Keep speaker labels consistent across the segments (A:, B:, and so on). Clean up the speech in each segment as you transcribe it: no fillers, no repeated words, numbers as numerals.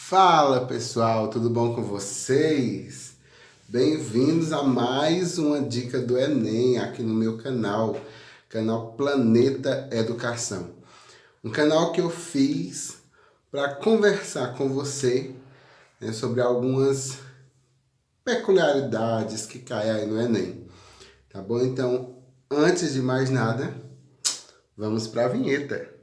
A: Fala pessoal, tudo bom com vocês? Bem-vindos a mais uma dica do Enem aqui no meu canal Planeta Educação. Um canal que eu fiz para conversar com você, né, sobre algumas peculiaridades que caem aí no Enem. Tá bom? Então, antes de mais nada, vamos para a vinheta.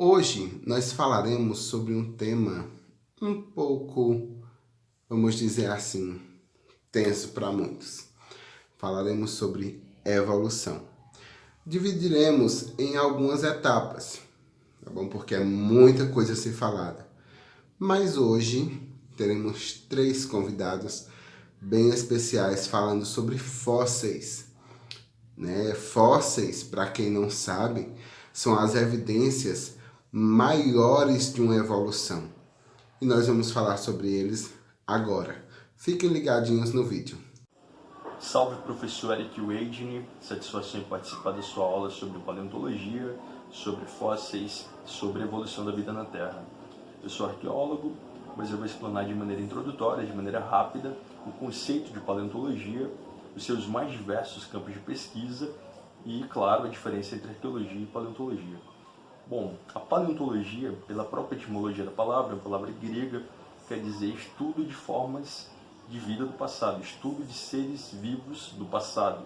A: Hoje nós falaremos sobre um tema um pouco, vamos dizer assim, tenso para muitos. Falaremos sobre evolução. Dividiremos em algumas etapas, tá bom? Porque é muita coisa a ser falada. Mas hoje teremos 3 convidados bem especiais falando sobre fósseis, né? Fósseis, para quem não sabe, são as evidências maiores de uma evolução. E nós vamos falar sobre eles agora. Fiquem ligadinhos no vídeo.
B: Salve, professor Eric Weidner, satisfação em participar da sua aula sobre paleontologia, sobre fósseis, sobre a evolução da vida na Terra. Eu sou arqueólogo, mas eu vou explanar de maneira introdutória, de maneira rápida, o conceito de paleontologia, os seus mais diversos campos de pesquisa e, claro, a diferença entre arqueologia e paleontologia. Bom, a paleontologia, pela própria etimologia da palavra, é uma palavra grega, quer dizer estudo de formas de vida do passado, estudo de seres vivos do passado.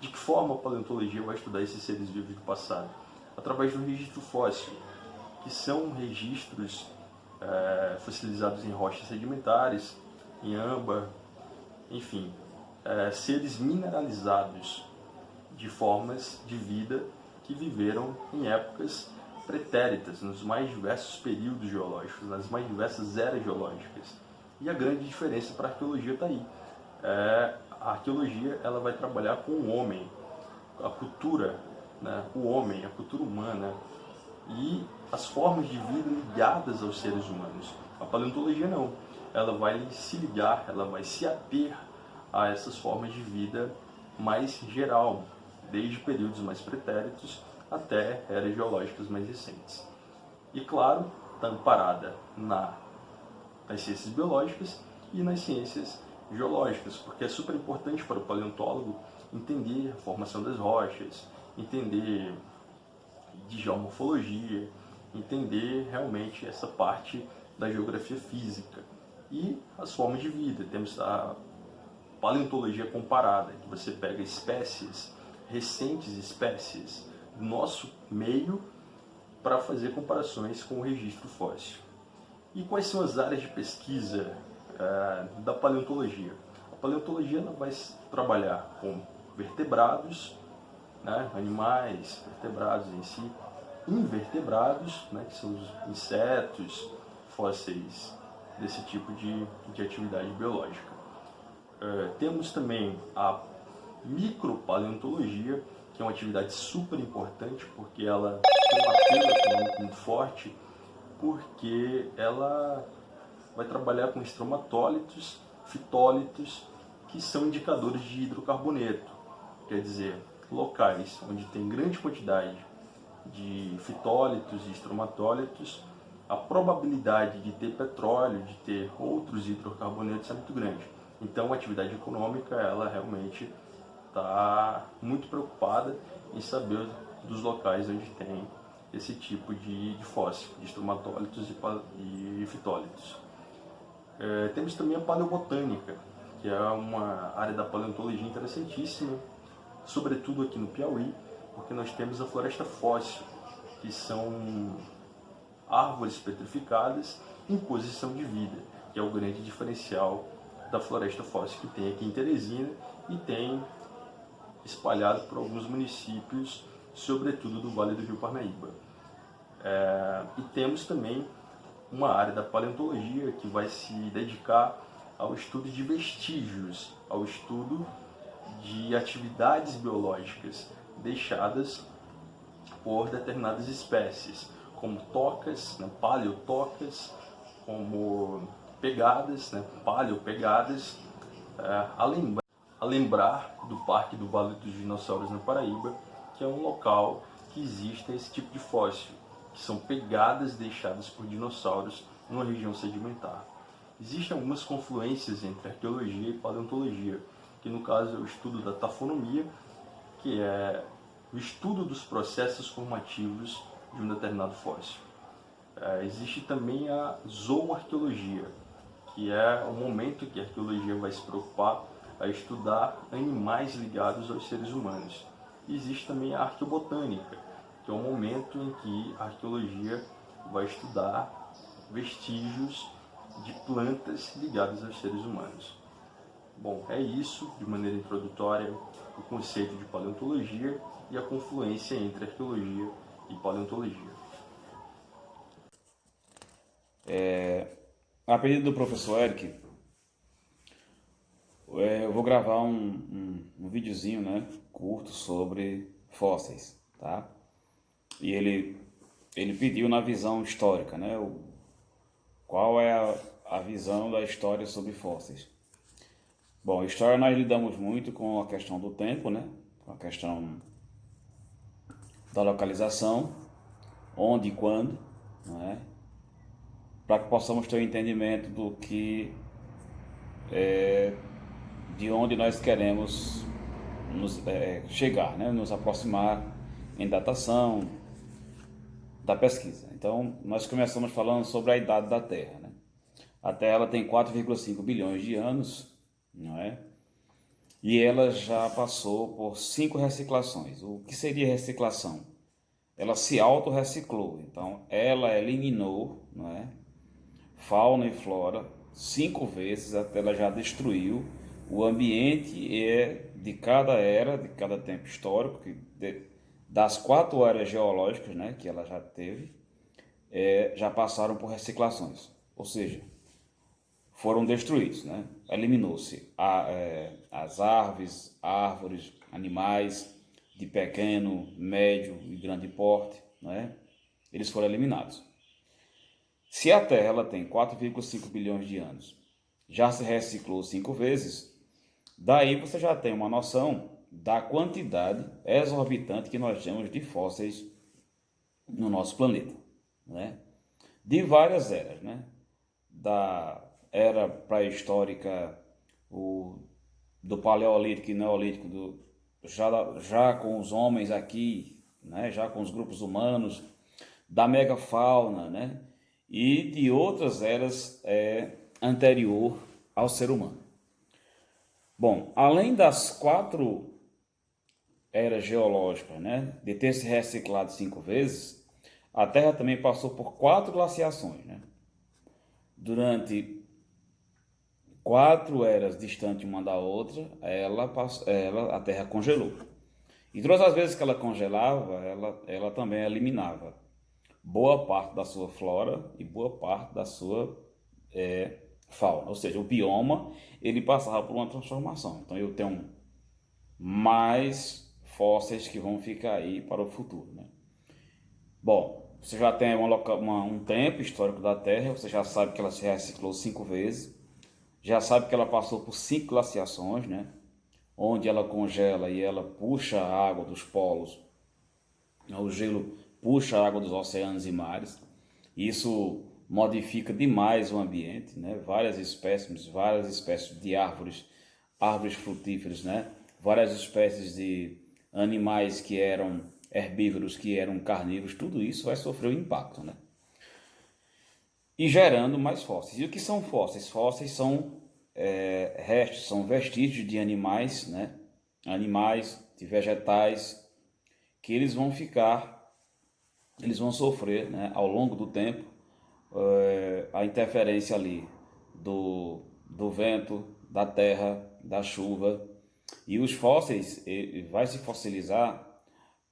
B: De que forma a paleontologia vai estudar esses seres vivos do passado? Através do registro fóssil, que são registros fossilizados em rochas sedimentares, em âmbar, enfim, seres mineralizados de formas de vida que viveram em épocas pretéritas, nos mais diversos períodos geológicos, nas mais diversas eras geológicas. E a grande diferença para a arqueologia está aí. A arqueologia ela vai trabalhar com o homem, a cultura, né? O homem, a cultura humana e as formas de vida ligadas aos seres humanos. A paleontologia não. Ela vai se ligar, ela vai se ater a essas formas de vida mais geral, desde períodos mais pretéritos até eras geológicas mais recentes. E claro, está amparada nas ciências biológicas e nas ciências geológicas, porque é super importante para o paleontólogo entender a formação das rochas, entender de geomorfologia, entender realmente essa parte da geografia física e as formas de vida. Temos a paleontologia comparada, que você pega espécies, recentes espécies do nosso meio para fazer comparações com o registro fóssil. E quais são as áreas de pesquisa da paleontologia? A paleontologia ela vai trabalhar com vertebrados, né, animais, vertebrados em si, invertebrados, né, que são os insetos, fósseis desse tipo de atividade biológica. Temos também a micropaleontologia, que é uma atividade super importante porque ela tem um apelo econômico muito forte, porque ela vai trabalhar com estromatólitos, fitólitos, que são indicadores de hidrocarboneto, quer dizer, locais onde tem grande quantidade de fitólitos e estromatólitos, a probabilidade de ter petróleo, de ter outros hidrocarbonetos é muito grande. Então a atividade econômica, ela realmente está muito preocupada em saber dos locais onde tem esse tipo de fóssil, de estromatólitos e fitólitos. Temos também a paleobotânica, que é uma área da paleontologia interessantíssima, sobretudo aqui no Piauí, porque nós temos a floresta fóssil, que são árvores petrificadas em posição de vida, que é o grande diferencial da floresta fóssil que tem aqui em Teresina e tem espalhado por alguns municípios, sobretudo do Vale do Rio Parnaíba. E temos também uma área da paleontologia que vai se dedicar ao estudo de vestígios, ao estudo de atividades biológicas deixadas por determinadas espécies, como tocas, né, paleotocas, como pegadas, né, paleopegadas, a lembrar do Parque do Vale dos Dinossauros na Paraíba, que é um local que exista esse tipo de fóssil, que são pegadas deixadas por dinossauros numa região sedimentar. Existem algumas confluências entre arqueologia e paleontologia, que no caso é o estudo da tafonomia, que é o estudo dos processos formativos de um determinado fóssil. Existe também a zooarqueologia, que é o momento que a arqueologia vai se preocupar a estudar animais ligados aos seres humanos. E existe também a arqueobotânica, que é o momento em que a arqueologia vai estudar vestígios de plantas ligadas aos seres humanos. Bom, é isso, de maneira introdutória, o conceito de paleontologia e a confluência entre arqueologia e paleontologia.
C: A pedido do professor Eric, eu vou gravar um videozinho, né, curto sobre fósseis, tá? E ele pediu na visão histórica, né, qual é a visão da história sobre fósseis. Bom, história nós lidamos muito com a questão do tempo, né, com a questão da localização, onde e quando, né, para que possamos ter um entendimento do que de onde nós queremos chegar, né? Nos aproximar em datação da pesquisa. Então, nós começamos falando sobre a idade da Terra, né? A Terra ela tem 4,5 bilhões de anos, não é? E ela já passou por 5 reciclações. O que seria reciclação? Ela se autorreciclou, então ela eliminou, não é, fauna e flora 5 vezes até ela já destruiu o ambiente de cada era, de cada tempo histórico, das 4 eras geológicas, né, que ela já teve, já passaram por reciclações, ou seja, foram destruídos, né? Eliminou-se as árvores, animais de pequeno, médio e grande porte, né? Eles foram eliminados. Se a Terra ela tem 4,5 bilhões de anos, já se reciclou 5 vezes, daí você já tem uma noção da quantidade exorbitante que nós temos de fósseis no nosso planeta, né? De várias eras, né? Da era pré-histórica, do paleolítico e neolítico, já com os homens aqui, né? Já com os grupos humanos, da megafauna, né? E de outras eras anterior ao ser humano. Bom, além das 4 eras geológicas, né, de ter se reciclado 5 vezes, a Terra também passou por 4 glaciações, né? Durante 4 eras distantes uma da outra, a Terra congelou. E todas as vezes que ela congelava, ela também eliminava boa parte da sua flora e boa parte da sua fauna. Ou seja, o bioma ele passava por uma transformação. Então eu tenho mais fósseis que vão ficar aí para o futuro, né? Bom, você já tem um tempo histórico da Terra, você já sabe que ela se reciclou 5 vezes, já sabe que ela passou por 5 glaciações, né? Onde ela congela e ela puxa a água dos polos, o gelo puxa a água dos oceanos e mares. Isso modifica demais o ambiente, né? Várias espécies de árvores frutíferas, né? Várias espécies de animais que eram herbívoros, que eram carnívoros, tudo isso vai sofrer um impacto, né? E gerando mais fósseis. E o que são fósseis? Fósseis são restos, são vestígios de animais, né? Animais, de vegetais, que eles vão sofrer, né, ao longo do tempo, a interferência ali do vento, da terra, da chuva. E os fósseis, vai se fossilizar,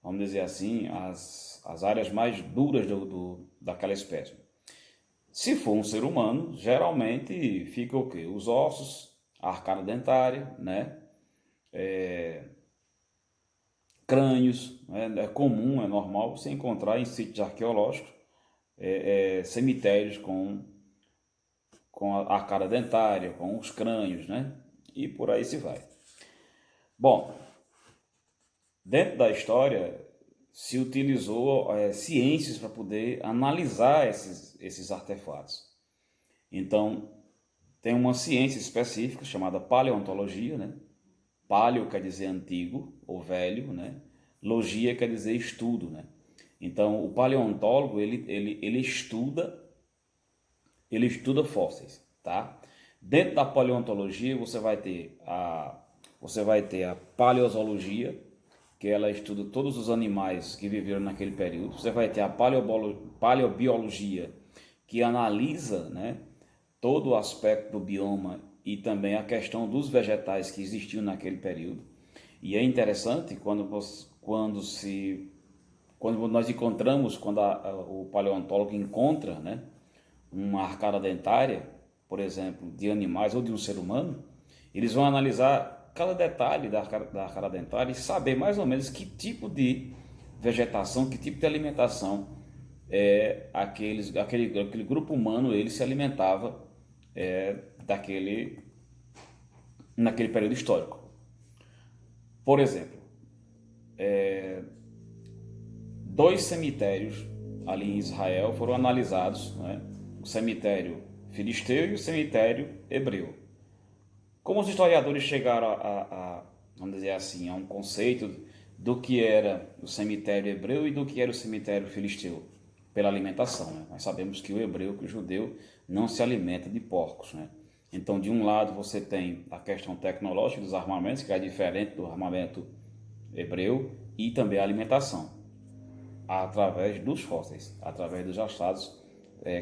C: vamos dizer assim, as áreas mais duras daquela espécie. Se for um ser humano, geralmente fica o quê? Os ossos, a arcada dentária, né? Crânios, né? É comum, é normal você encontrar em sítios arqueológicos cemitérios com a arcada dentária, com os crânios, né? E por aí se vai. Bom, dentro da história, se utilizou ciências para poder analisar esses artefatos. Então, tem uma ciência específica chamada paleontologia, né? Paleo quer dizer antigo ou velho, né? Logia quer dizer estudo, né? Então, o paleontólogo, ele estuda fósseis, tá? Dentro da paleontologia, você vai ter a paleozoologia, que ela estuda todos os animais que viveram naquele período. Você vai ter a paleobiologia, que analisa, né, todo o aspecto do bioma e também a questão dos vegetais que existiam naquele período. E é interessante quando nós encontramos, o paleontólogo encontra, né, uma arcada dentária, por exemplo, de animais ou de um ser humano, eles vão analisar cada detalhe da arcada dentária e saber mais ou menos que tipo de vegetação, que tipo de alimentação aquele grupo humano ele se alimentava naquele período histórico. Por exemplo, 2 cemitérios ali em Israel foram analisados, né? O cemitério filisteu e o cemitério hebreu. Como os historiadores chegaram vamos dizer assim, a um conceito do que era o cemitério hebreu e do que era o cemitério filisteu? Pela alimentação, né? Nós sabemos que o judeu, não se alimenta de porcos, né? Então, de um lado, você tem a questão tecnológica dos armamentos, que é diferente do armamento hebreu, e também a alimentação, através dos fósseis, através dos achados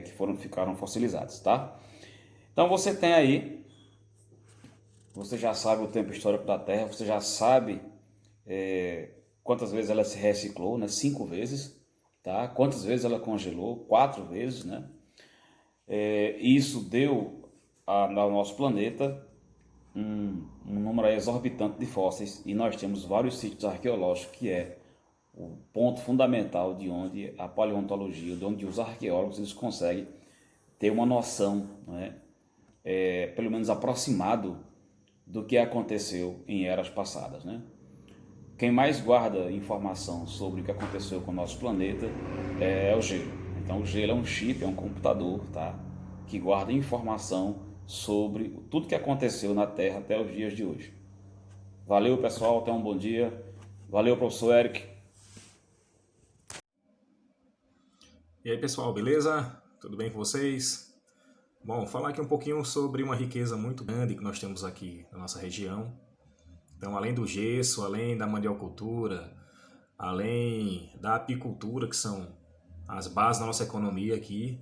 C: que ficaram fossilizados, tá? Então, você tem aí, você já sabe o tempo histórico da Terra, você já sabe quantas vezes ela se reciclou, né? 5 vezes, tá? Quantas vezes ela congelou? 4 vezes, né? Isso deu ao nosso planeta um número exorbitante de fósseis, e nós temos vários sítios arqueológicos que é o ponto fundamental de onde a paleontologia, de onde os arqueólogos eles conseguem ter uma noção, né? Pelo menos aproximado do que aconteceu em eras passadas, né? Quem mais guarda informação sobre o que aconteceu com o nosso planeta é o gelo. Então o gelo é um chip, é um computador, tá? Que guarda informação sobre tudo que aconteceu na Terra até os dias de hoje. Valeu, pessoal, até um bom dia. Valeu, professor Eric.
D: E aí, pessoal, beleza? Tudo bem com vocês? Bom, falar aqui um pouquinho sobre uma riqueza muito grande que nós temos aqui na nossa região. Então, além do gesso, além da mandiocultura, além da apicultura, que são as bases da nossa economia aqui,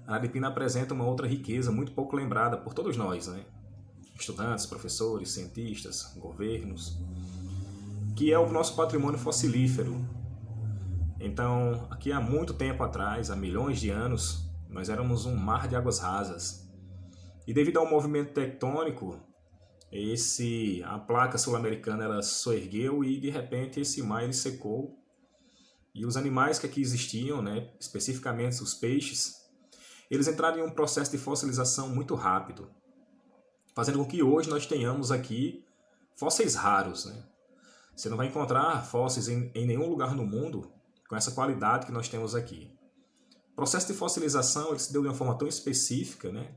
D: a Araripina apresenta uma outra riqueza muito pouco lembrada por todos nós, né? Estudantes, professores, cientistas, governos, que é o nosso patrimônio fossilífero. Então, aqui há muito tempo atrás, há milhões de anos, nós éramos um mar de águas rasas. E devido ao movimento tectônico, a placa sul-americana ela soergueu e de repente esse mar ele secou. E os animais que aqui existiam, né, especificamente os peixes, eles entraram em um processo de fossilização muito rápido, fazendo com que hoje nós tenhamos aqui fósseis raros, né? Você não vai encontrar fósseis em nenhum lugar no mundo com essa qualidade que nós temos aqui. O processo de fossilização ele se deu de uma forma tão específica, né,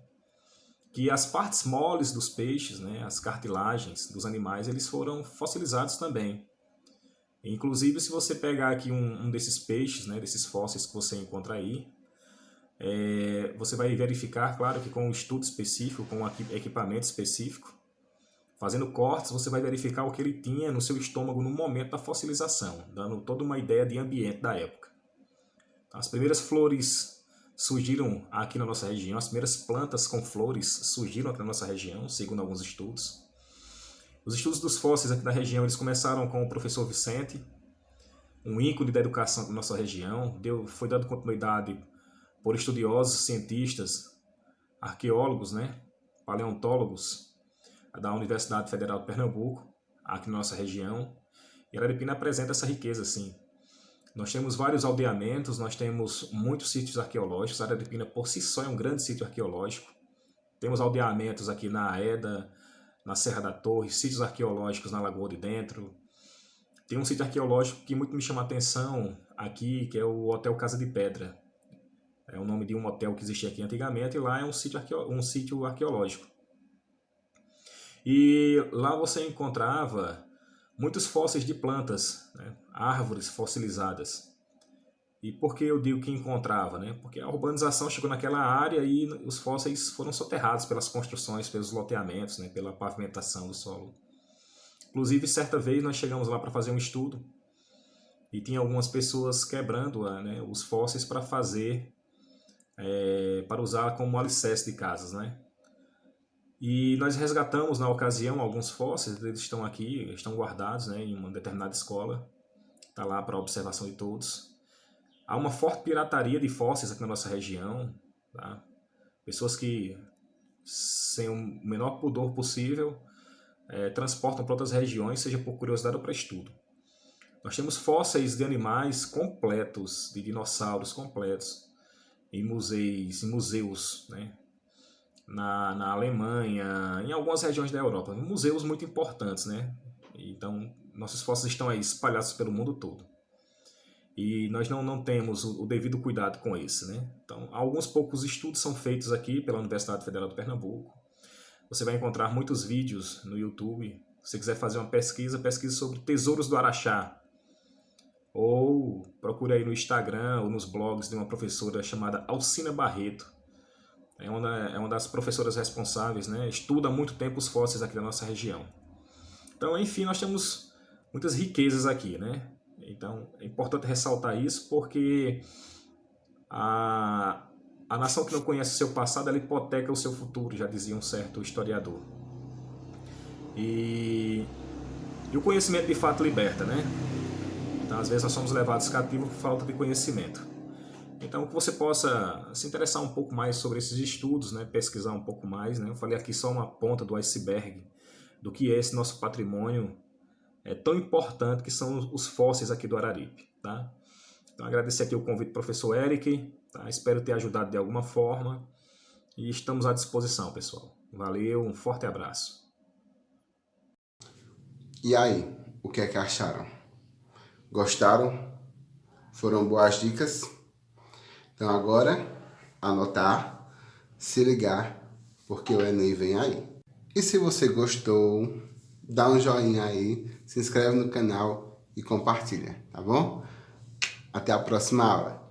D: que as partes moles dos peixes, né, as cartilagens dos animais, eles foram fossilizados também. Inclusive, se você pegar aqui um desses peixes, né, desses fósseis que você encontra aí, você vai verificar, claro que com um estudo específico, com um equipamento específico, fazendo cortes, você vai verificar o que ele tinha no seu estômago no momento da fossilização, dando toda uma ideia de ambiente da época. As primeiras flores surgiram aqui na nossa região, as primeiras plantas com flores surgiram aqui na nossa região, segundo alguns estudos. Os estudos dos fósseis aqui na região eles começaram com o professor Vicente, um ícone da educação da nossa região, foi dado continuidade por estudiosos, cientistas, arqueólogos, né, paleontólogos da Universidade Federal de Pernambuco, aqui na nossa região. E Araripina apresenta essa riqueza, sim. Nós temos vários aldeamentos, nós temos muitos sítios arqueológicos. A Araripina, por si só, é um grande sítio arqueológico. Temos aldeamentos aqui na Aeda, na Serra da Torre, sítios arqueológicos na Lagoa de Dentro. Tem um sítio arqueológico que muito me chama a atenção aqui, que é o Hotel Casa de Pedra. É o nome de um hotel que existia aqui antigamente, e lá é um sítio arqueológico. E lá você encontrava muitos fósseis de plantas, né? Árvores fossilizadas. E por que eu digo que encontrava? Né? Porque a urbanização chegou naquela área e os fósseis foram soterrados pelas construções, pelos loteamentos, né? Pela pavimentação do solo. Inclusive, certa vez nós chegamos lá para fazer um estudo e tinha algumas pessoas quebrando, né, os fósseis para para usar como alicerce de casas, né? E nós resgatamos na ocasião alguns fósseis, eles estão aqui, estão guardados, né, em uma determinada escola, está lá para observação de todos. Há uma forte pirataria de fósseis aqui na nossa região, tá? Pessoas que, sem o menor pudor possível, transportam para outras regiões, seja por curiosidade ou para estudo. Nós temos fósseis de animais completos, de dinossauros completos, em museus, né? Na Alemanha, em algumas regiões da Europa, museus muito importantes, né? Então, nossos fósseis estão aí espalhados pelo mundo todo. E nós não temos o devido cuidado com isso, né? Então, alguns poucos estudos são feitos aqui pela Universidade Federal de Pernambuco. Você vai encontrar muitos vídeos no YouTube. Se você quiser fazer uma pesquisa, pesquise sobre tesouros do Araxá. Ou procure aí no Instagram ou nos blogs de uma professora chamada Alcina Barreto. É uma das professoras responsáveis, né? Estuda há muito tempo os fósseis aqui da nossa região. Então, enfim, nós temos muitas riquezas aqui, né? Então, é importante ressaltar isso porque a nação que não conhece o seu passado, ela hipoteca o seu futuro, já dizia um certo historiador. E o conhecimento de fato liberta, né? Então, às vezes nós somos levados cativos por falta de conhecimento. Então, que você possa se interessar um pouco mais sobre esses estudos, né? Pesquisar um pouco mais, né? Eu falei aqui só uma ponta do iceberg do que é esse nosso patrimônio tão importante que são os fósseis aqui do Araripe, tá? Então, agradecer aqui o convite do professor Eric, tá? Espero ter ajudado de alguma forma e estamos à disposição, pessoal. Valeu, um forte abraço.
A: E aí, o que é que acharam? Gostaram? Foram boas dicas? Então agora, anotar, se ligar, porque o Enem vem aí. E se você gostou, dá um joinha aí, se inscreve no canal e compartilha, tá bom? Até a próxima aula.